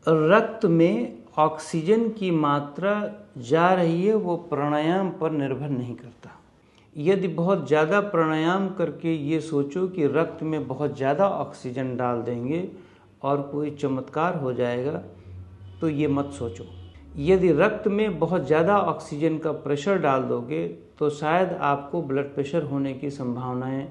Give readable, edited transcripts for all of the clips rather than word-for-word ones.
रक्त में ऑक्सीजन की मात्रा जा रही है वो प्राणायाम पर निर्भर नहीं करता। यदि बहुत ज़्यादा प्राणायाम करके ये सोचो कि रक्त में बहुत ज़्यादा ऑक्सीजन डाल देंगे और कोई चमत्कार हो जाएगा, तो ये मत सोचो। यदि रक्त में बहुत ज़्यादा ऑक्सीजन का प्रेशर डाल दोगे तो शायद आपको ब्लड प्रेशर होने की संभावनाएं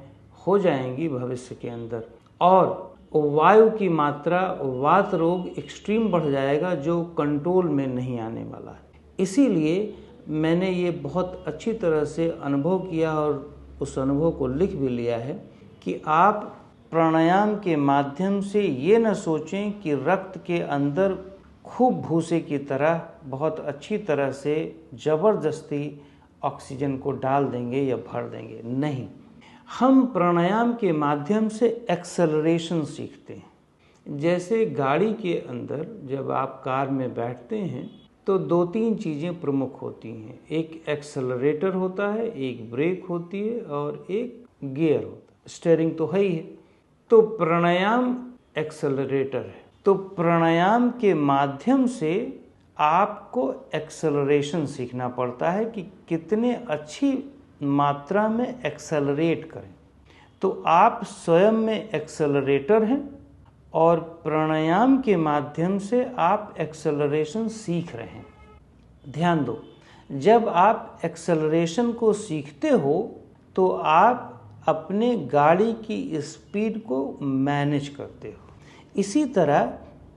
हो जाएंगी भविष्य के अंदर, और वायु की मात्रा, वात रोग एक्सट्रीम बढ़ जाएगा जो कंट्रोल में नहीं आने वाला है। इसीलिए मैंने ये बहुत अच्छी तरह से अनुभव किया और उस अनुभव को लिख भी लिया है कि आप प्राणायाम के माध्यम से ये न सोचें कि रक्त के अंदर खूब भूसे की तरह बहुत अच्छी तरह से ज़बरदस्ती ऑक्सीजन को डाल देंगे या भर देंगे। नहीं, हम प्राणायाम के माध्यम से एक्सेलरेशन सीखते हैं। जैसे गाड़ी के अंदर जब आप कार में बैठते हैं तो 2-3 चीज़ें प्रमुख होती हैं। एक एक्सेलरेटर होता है, एक ब्रेक होती है और एक गियर होता है। स्टीयरिंग तो है ही है। तो प्राणायाम एक्सेलरेटर है। तो प्राणायाम के माध्यम से आपको एक्सेलरेशन सीखना पड़ता है कि कितने अच्छी मात्रा में एक्सेलरेट करें। तो आप स्वयं में एक्सेलरेटर हैं और प्राणायाम के माध्यम से आप एक्सेलरेशन सीख रहे हैं। ध्यान दो, जब आप एक्सेलरेशन को सीखते हो तो आप अपने गाड़ी की स्पीड को मैनेज करते हो। इसी तरह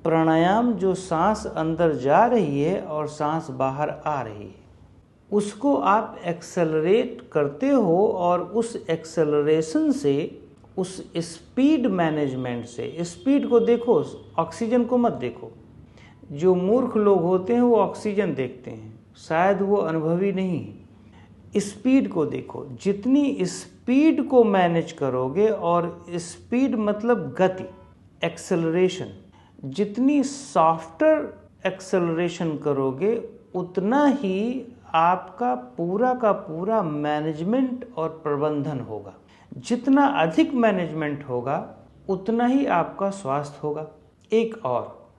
प्राणायाम जो सांस अंदर जा रही है और सांस बाहर आ रही है, उसको आप एक्सेलरेट करते हो और उस एक्सेलरेशन से, उस स्पीड मैनेजमेंट से, स्पीड को देखो, ऑक्सीजन को मत देखो। जो मूर्ख लोग होते हैं वो ऑक्सीजन देखते हैं, शायद वो अनुभवी नहीं है। स्पीड को देखो, जितनी स्पीड को मैनेज करोगे, और स्पीड मतलब गति, एक्सेलरेशन, जितनी सॉफ्टर एक्सेलरेशन करोगे उतना ही आपका पूरा का पूरा मैनेजमेंट और प्रबंधन होगा। जितना अधिक मैनेजमेंट होगा उतना ही आपका स्वास्थ्य होगा। एक और,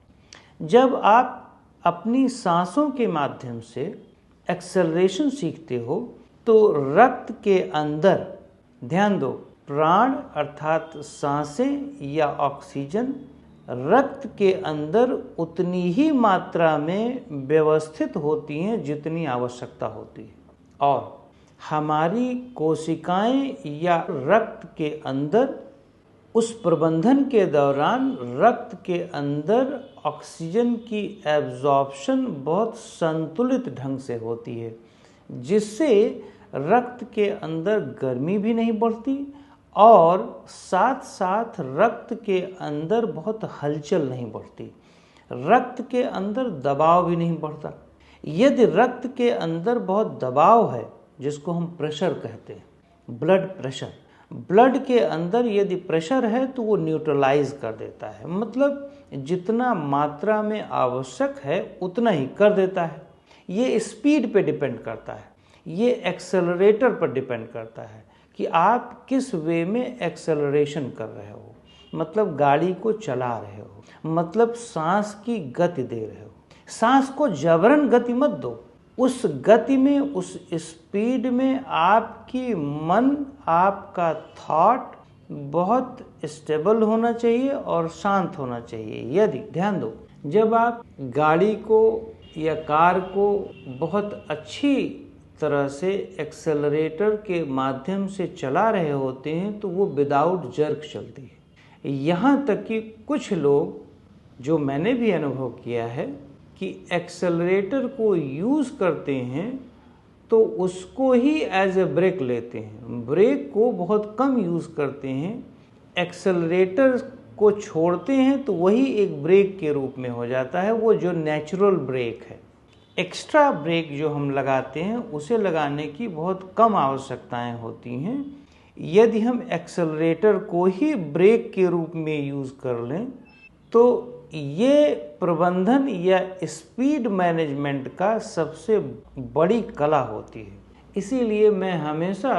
जब आप अपनी सांसों के माध्यम से एक्सेलरेशन सीखते हो तो रक्त के अंदर, ध्यान दो, प्राण अर्थात सांसें या ऑक्सीजन रक्त के अंदर उतनी ही मात्रा में व्यवस्थित होती हैं जितनी आवश्यकता होती है। और हमारी कोशिकाएं या रक्त के अंदर उस प्रबंधन के दौरान रक्त के अंदर ऑक्सीजन की एब्जॉर्प्शन बहुत संतुलित ढंग से होती है, जिससे रक्त के अंदर गर्मी भी नहीं बढ़ती और साथ साथ रक्त के अंदर बहुत हलचल नहीं बढ़ती, रक्त के अंदर दबाव भी नहीं बढ़ता। यदि रक्त के अंदर बहुत दबाव है, जिसको हम प्रेशर कहते हैं, ब्लड प्रेशर, ब्लड के अंदर यदि प्रेशर है तो वो न्यूट्रलाइज कर देता है, मतलब जितना मात्रा में आवश्यक है उतना ही कर देता है। ये स्पीड पे डिपेंड करता है, ये एक्सेलरेटर पर डिपेंड करता है कि आप किस वे में एक्सेलरेशन कर रहे हो, मतलब गाड़ी को चला रहे हो, मतलब सांस की गति दे रहे हो। सांस को जबरन गति मत दो, उस गति में, उस स्पीड में आपकी मन, आपका थॉट बहुत स्टेबल होना चाहिए और शांत होना चाहिए। यदि, ध्यान दो, जब आप गाड़ी को या कार को बहुत अच्छी तरह से एक्सेलरेटर के माध्यम से चला रहे होते हैं तो वो विदाउट जर्क चलती है। यहाँ तक कि कुछ लोग, जो मैंने भी अनुभव किया है, कि एक्सेलरेटर को यूज़ करते हैं तो उसको ही एज ए ब्रेक लेते हैं, ब्रेक को बहुत कम यूज़ करते हैं, एक्सेलरेटर को छोड़ते हैं तो वही एक ब्रेक के रूप में हो जाता है, वो जो नेचुरल ब्रेक है। एक्स्ट्रा ब्रेक जो हम लगाते हैं उसे लगाने की बहुत कम आवश्यकताएं होती हैं। यदि हम एक्सेलरेटर को ही ब्रेक के रूप में यूज़ कर लें तो ये प्रबंधन या स्पीड मैनेजमेंट का सबसे बड़ी कला होती है। इसीलिए मैं हमेशा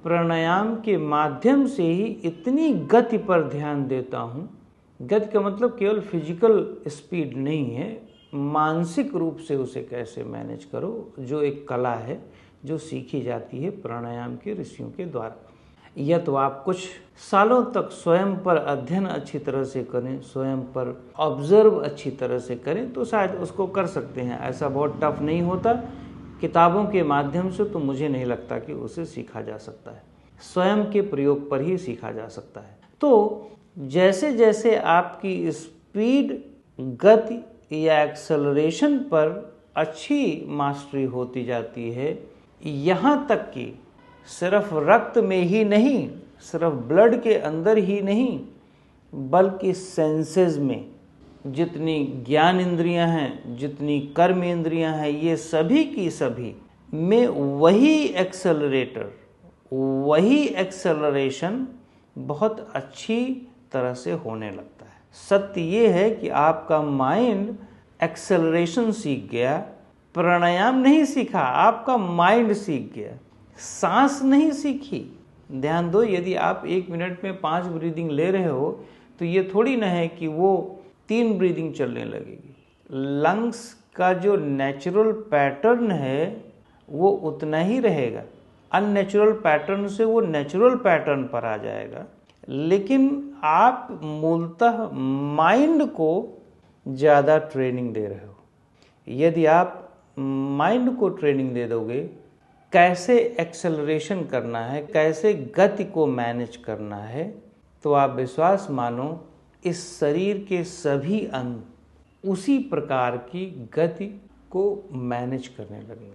प्राणायाम के माध्यम से ही इतनी गति पर ध्यान देता हूँ गति का मतलब केवल फिजिकल स्पीड नहीं है, मानसिक रूप से उसे कैसे मैनेज करो, जो एक कला है जो सीखी जाती है प्राणायाम के ऋषियों के द्वारा। या तो आप कुछ सालों तक स्वयं पर अध्ययन अच्छी तरह से करें, स्वयं पर ऑब्जर्व अच्छी तरह से करें तो शायद उसको कर सकते हैं। ऐसा बहुत टफ नहीं होता। किताबों के माध्यम से तो मुझे नहीं लगता कि उसे सीखा जा सकता है, स्वयं के प्रयोग पर ही सीखा जा सकता है। तो जैसे जैसे आपकी स्पीड, गति या एक्सेलरेशन पर अच्छी मास्टरी होती जाती है, यहाँ तक कि सिर्फ रक्त में ही नहीं, सिर्फ ब्लड के अंदर ही नहीं, बल्कि सेंसेस में जितनी ज्ञान इंद्रियां हैं, जितनी कर्म इंद्रियां हैं, ये सभी की सभी में वही एक्सेलरेटर, वही एक्सेलरेशन बहुत अच्छी तरह से होने लगता है। सत्य ये है कि आपका माइंड एक्सेलरेशन सीख गया, प्राणायाम नहीं सीखा, आपका माइंड सीख गया, सांस नहीं सीखी। ध्यान दो, यदि आप 1 मिनट में 5 ब्रीदिंग ले रहे हो तो ये थोड़ी ना है कि वो 3 ब्रीदिंग चलने लगेगी। लंग्स का जो नेचुरल पैटर्न है वो उतना ही रहेगा, अननेचुरल पैटर्न से वो नेचुरल पैटर्न पर आ जाएगा। लेकिन आप मूलतः माइंड को ज़्यादा ट्रेनिंग दे रहे हो। यदि आप माइंड को ट्रेनिंग दे दोगे कैसे एक्सेलरेशन करना है, कैसे गति को मैनेज करना है, तो आप विश्वास मानो इस शरीर के सभी अंग उसी प्रकार की गति को मैनेज करने लगेंगे।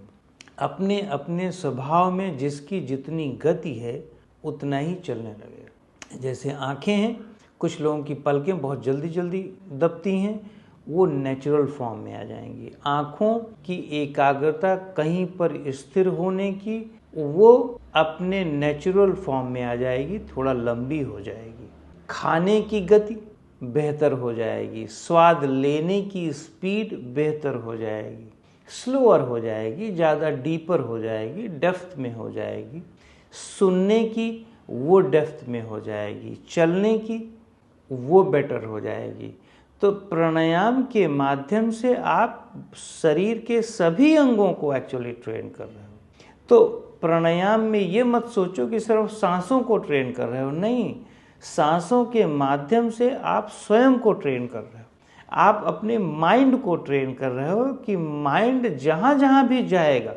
अपने अपने स्वभाव में जिसकी जितनी गति है उतना ही चलने लगेगा। जैसे आँखें हैं, कुछ लोगों की पलकें बहुत जल्दी जल्दी दबती हैं, वो नेचुरल फॉर्म में आ जाएंगी। आँखों की एकाग्रता कहीं पर स्थिर होने की, वो अपने नेचुरल फॉर्म में आ जाएगी, थोड़ा लंबी हो जाएगी। खाने की गति बेहतर हो जाएगी, स्वाद लेने की स्पीड बेहतर हो जाएगी, स्लोअर हो जाएगी, ज़्यादा डीपर हो जाएगी, डेप्थ में हो जाएगी। सुनने की वो डेप्थ में हो जाएगी, चलने की वो बेटर हो जाएगी। तो प्राणायाम के माध्यम से आप शरीर के सभी अंगों को एक्चुअली ट्रेन कर रहे हो। तो प्राणायाम में ये मत सोचो कि सिर्फ सांसों को ट्रेन कर रहे हो, नहीं, सांसों के माध्यम से आप स्वयं को ट्रेन कर रहे हो। आप अपने माइंड को ट्रेन कर रहे हो कि माइंड जहाँ जहाँ भी जाएगा,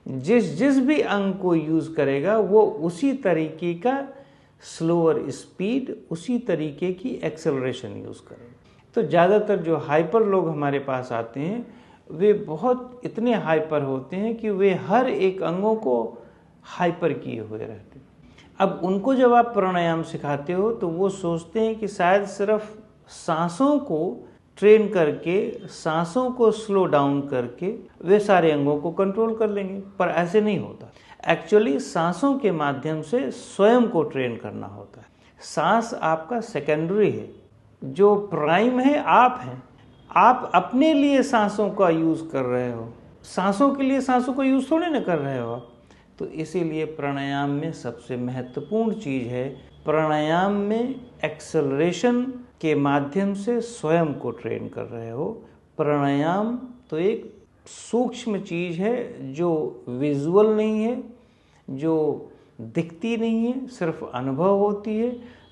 जिस जिस भी अंग को यूज़ करेगा, वो उसी तरीके का स्लोअर स्पीड, उसी तरीके की एक्सेलरेशन यूज़ करेगा। तो ज़्यादातर जो हाइपर लोग हमारे पास आते हैं, वे बहुत इतने हाइपर होते हैं कि वे हर एक अंगों को हाइपर किए हुए रहते हैं। अब उनको जब आप प्राणायाम सिखाते हो तो वो सोचते हैं कि शायद सिर्फ सांसों को ट्रेन करके, सांसों को स्लो डाउन करके वे सारे अंगों को कंट्रोल कर लेंगे, पर ऐसे नहीं होता। एक्चुअली सांसों के माध्यम से स्वयं को ट्रेन करना होता है। सांस आपका सेकेंडरी है, जो प्राइम है आप हैं। आप अपने लिए सांसों का यूज़ कर रहे हो, सांसों के लिए सांसों का यूज़ थोड़े ना कर रहे हो आप। तो इसीलिए प्राणायाम में सबसे महत्वपूर्ण चीज़ है, प्राणायाम में एक्सेलरेशन के माध्यम से स्वयं को ट्रेन कर रहे हो। प्राणायाम तो एक सूक्ष्म चीज़ है जो विजुअल नहीं है, जो दिखती नहीं है, सिर्फ अनुभव होती है।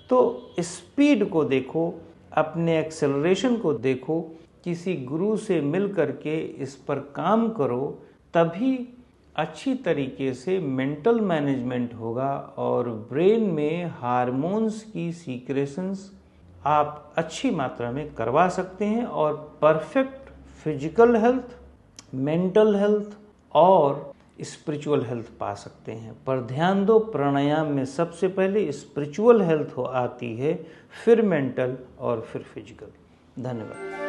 तो स्पीड को देखो, अपने एक्सेलरेशन को देखो, किसी गुरु से मिल करके इस पर काम करो, तभी अच्छी तरीके से मेंटल मैनेजमेंट होगा और ब्रेन में हार्मोन्स की सीक्रेशंस आप अच्छी मात्रा में करवा सकते हैं और perfect physical health, mental health और स्पिरिचुअल हेल्थ पा सकते हैं। पर ध्यान दो, प्राणायाम में सबसे पहले स्पिरिचुअल हेल्थ आती है, फिर मेंटल और फिर फिजिकल। धन्यवाद।